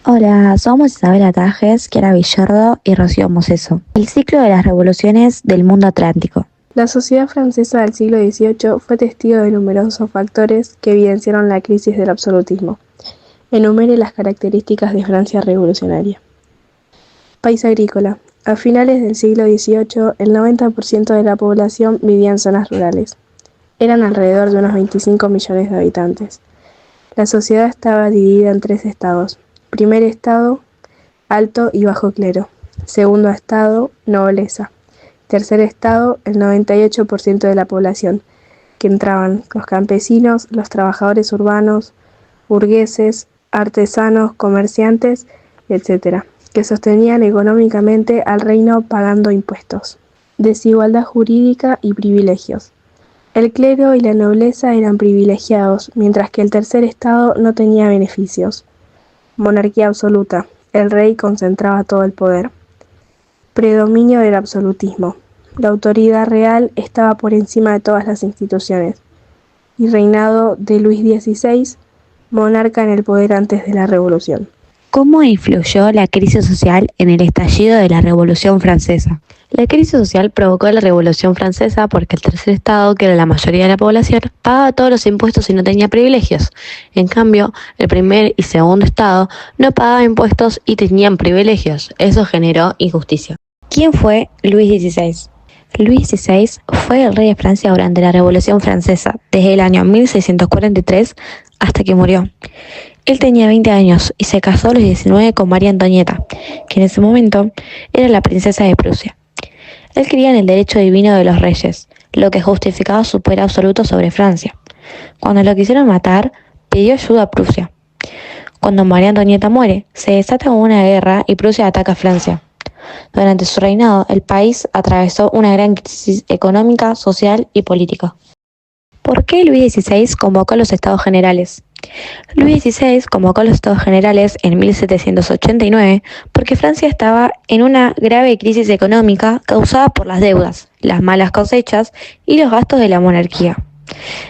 Hola, somos Isabel Atajes, Kiara Villardo y Rocío Moseso. El ciclo de las revoluciones del mundo atlántico. La sociedad francesa del siglo XVIII fue testigo de numerosos factores que evidenciaron la crisis del absolutismo. Enumere las características de Francia revolucionaria. País agrícola. A finales del siglo XVIII, el 90% de la población vivía en zonas rurales. Eran alrededor de unos 25 millones de habitantes. La sociedad estaba dividida en tres estados. Primer estado, alto y bajo clero. Segundo estado, nobleza. Tercer estado, el 98% de la población, que entraban los campesinos, los trabajadores urbanos, burgueses, artesanos, comerciantes, etc., que sostenían económicamente al reino pagando impuestos. Desigualdad jurídica y privilegios. El clero y la nobleza eran privilegiados, mientras que el tercer estado no tenía beneficios. Monarquía absoluta. El rey concentraba todo el poder. Predominio del absolutismo. La autoridad real estaba por encima de todas las instituciones. Y reinado de Luis XVI, monarca en el poder antes de la Revolución. ¿Cómo influyó la crisis social en el estallido de la Revolución Francesa? La crisis social provocó la Revolución Francesa porque el tercer estado, que era la mayoría de la población, pagaba todos los impuestos y no tenía privilegios. En cambio, el primer y segundo estado no pagaban impuestos y tenían privilegios. Eso generó injusticia. ¿Quién fue Luis XVI? Luis XVI fue el rey de Francia durante la Revolución Francesa, desde el año 1643 hasta que murió. Él tenía 20 años y se casó a los 19 con María Antonieta, que en ese momento era la princesa de Prusia. Él creía en el derecho divino de los reyes, lo que justificaba su poder absoluto sobre Francia. Cuando lo quisieron matar, pidió ayuda a Prusia. Cuando María Antonieta muere, se desata una guerra y Prusia ataca a Francia. Durante su reinado, el país atravesó una gran crisis económica, social y política. ¿Por qué Luis XVI convocó a los Estados Generales? Luis XVI convocó a los Estados Generales en 1789 porque Francia estaba en una grave crisis económica causada por las deudas, las malas cosechas y los gastos de la monarquía.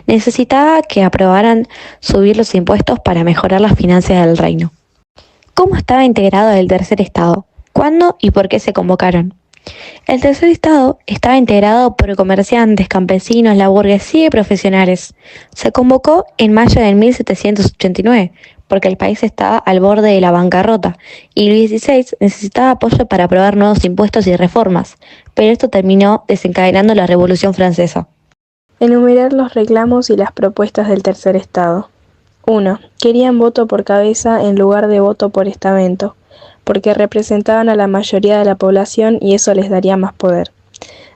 Necesitaba que aprobaran subir los impuestos para mejorar las finanzas del reino. ¿Cómo estaba integrado el tercer estado? ¿Cuándo y por qué se convocaron? El tercer estado estaba integrado por comerciantes, campesinos, la burguesía y profesionales. Se convocó en mayo de 1789 porque el país estaba al borde de la bancarrota y Luis XVI necesitaba apoyo para aprobar nuevos impuestos y reformas, pero esto terminó desencadenando la Revolución Francesa. Enumerar los reclamos y las propuestas del tercer estado. 1. Querían voto por cabeza en lugar de voto por estamento, porque representaban a la mayoría de la población y eso les daría más poder.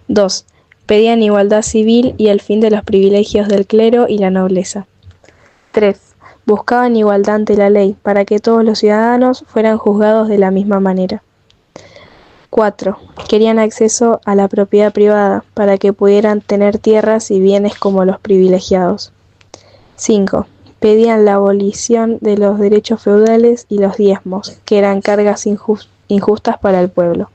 2. Pedían igualdad civil y el fin de los privilegios del clero y la nobleza. 3. Buscaban igualdad ante la ley, para que todos los ciudadanos fueran juzgados de la misma manera. 4. Querían acceso a la propiedad privada, para que pudieran tener tierras y bienes como los privilegiados. 5. Pedían la abolición de los derechos feudales y los diezmos, que eran cargas injustas para el pueblo.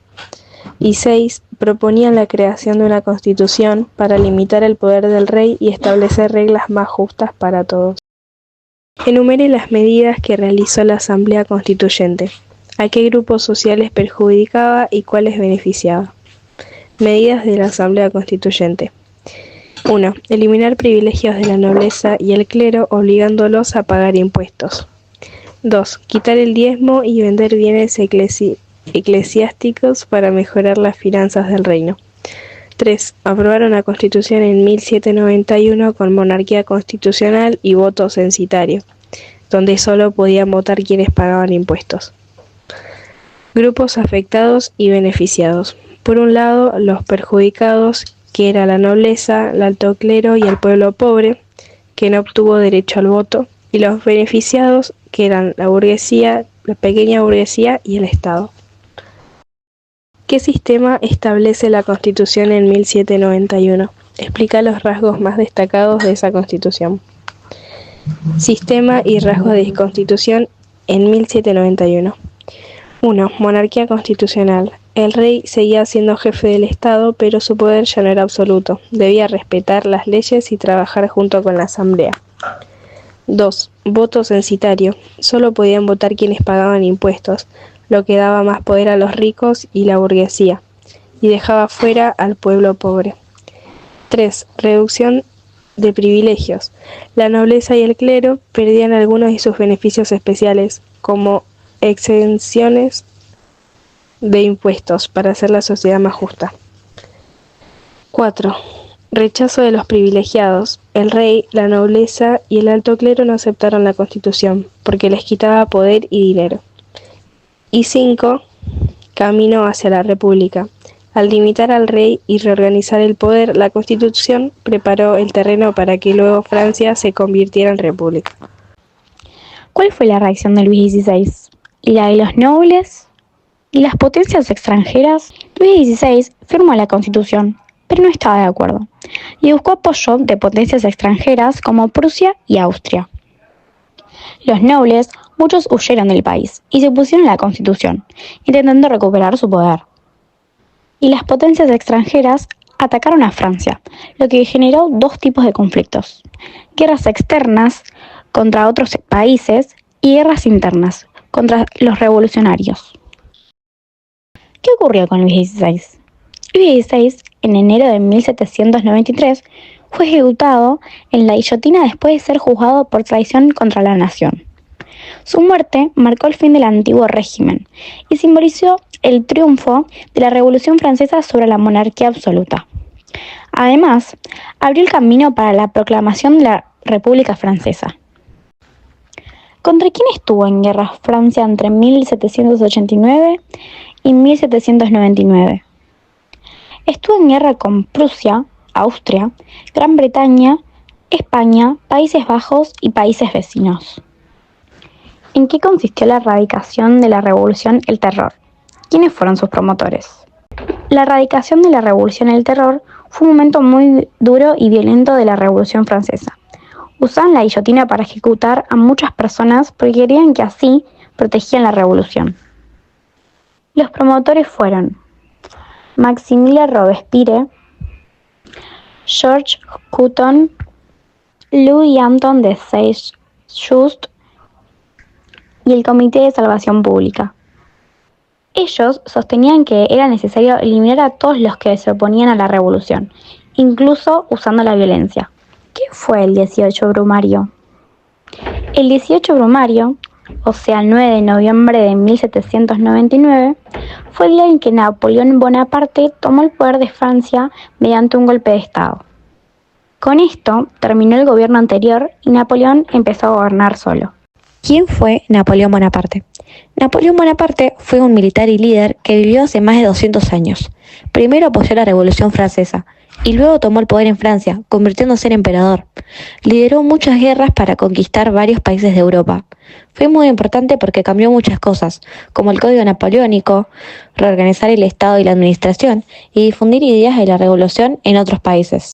Y 6. Proponían la creación de una constitución para limitar el poder del rey y establecer reglas más justas para todos. Enumere las medidas que realizó la Asamblea Constituyente. ¿A qué grupos sociales perjudicaba y cuáles beneficiaba? Medidas de la Asamblea Constituyente. 1. Eliminar privilegios de la nobleza y el clero obligándolos a pagar impuestos. 2. Quitar el diezmo y vender bienes eclesiásticos para mejorar las finanzas del reino. 3. Aprobar una constitución en 1791 con monarquía constitucional y voto censitario, donde solo podían votar quienes pagaban impuestos. Grupos afectados y beneficiados. Por un lado, los perjudicados, que era la nobleza, el alto clero y el pueblo pobre, que no obtuvo derecho al voto, y los beneficiados, que eran la burguesía, la pequeña burguesía y el Estado. ¿Qué sistema establece la Constitución en 1791? Explica los rasgos más destacados de esa Constitución. Sistema y rasgos de Constitución en 1791. 1. Monarquía constitucional. El rey seguía siendo jefe del Estado, pero su poder ya no era absoluto. Debía respetar las leyes y trabajar junto con la Asamblea. 2. Voto censitario. Solo podían votar quienes pagaban impuestos, lo que daba más poder a los ricos y la burguesía, y dejaba fuera al pueblo pobre. 3. Reducción de privilegios. La nobleza y el clero perdían algunos de sus beneficios especiales, como exenciones de impuestos, para hacer la sociedad más justa. 4. Rechazo de los privilegiados. El rey, la nobleza y el alto clero no aceptaron la Constitución, porque les quitaba poder y dinero. Y 5. Camino hacia la República. Al limitar al rey y reorganizar el poder, la Constitución preparó el terreno para que luego Francia se convirtiera en república. ¿Cuál fue la reacción de Luis XVI? ¿La de los nobles y las potencias extranjeras? Luis XVI firmó la Constitución, pero no estaba de acuerdo, y buscó apoyo de potencias extranjeras como Prusia y Austria. Los nobles, muchos huyeron del país y se opusieron a la Constitución, intentando recuperar su poder. Y las potencias extranjeras atacaron a Francia, lo que generó dos tipos de conflictos: guerras externas contra otros países y guerras internas contra los revolucionarios. ¿Qué ocurrió con Luis XVI? Luis XVI, en enero de 1793, fue ejecutado en la guillotina después de ser juzgado por traición contra la nación. Su muerte marcó el fin del antiguo régimen y simbolizó el triunfo de la Revolución Francesa sobre la monarquía absoluta. Además, abrió el camino para la proclamación de la República Francesa. ¿Contra quién estuvo en guerra Francia entre 1789 y 1799? Estuvo en guerra con Prusia, Austria, Gran Bretaña, España, Países Bajos y países vecinos. ¿En qué consistió la erradicación de la Revolución el Terror? ¿Quiénes fueron sus promotores? La erradicación de la Revolución el Terror fue un momento muy duro y violento de la Revolución Francesa. Usaban la guillotina para ejecutar a muchas personas porque creían que así protegían la revolución. Los promotores fueron Maximilien Robespierre, Georges Couthon, Louis-Antoine de Saint-Just y el Comité de Salvación Pública. Ellos sostenían que era necesario eliminar a todos los que se oponían a la revolución, incluso usando la violencia. ¿Qué fue el 18 Brumario? El 18 Brumario, o sea, el 9 de noviembre de 1799, fue el día en que Napoleón Bonaparte tomó el poder de Francia mediante un golpe de Estado. Con esto terminó el gobierno anterior y Napoleón empezó a gobernar solo. ¿Quién fue Napoleón Bonaparte? Napoleón Bonaparte fue un militar y líder que vivió hace más de 200 años. Primero apoyó la Revolución Francesa y luego tomó el poder en Francia, convirtiéndose en emperador. Lideró muchas guerras para conquistar varios países de Europa. Fue muy importante porque cambió muchas cosas, como el Código Napoleónico, reorganizar el Estado y la administración y difundir ideas de la revolución en otros países.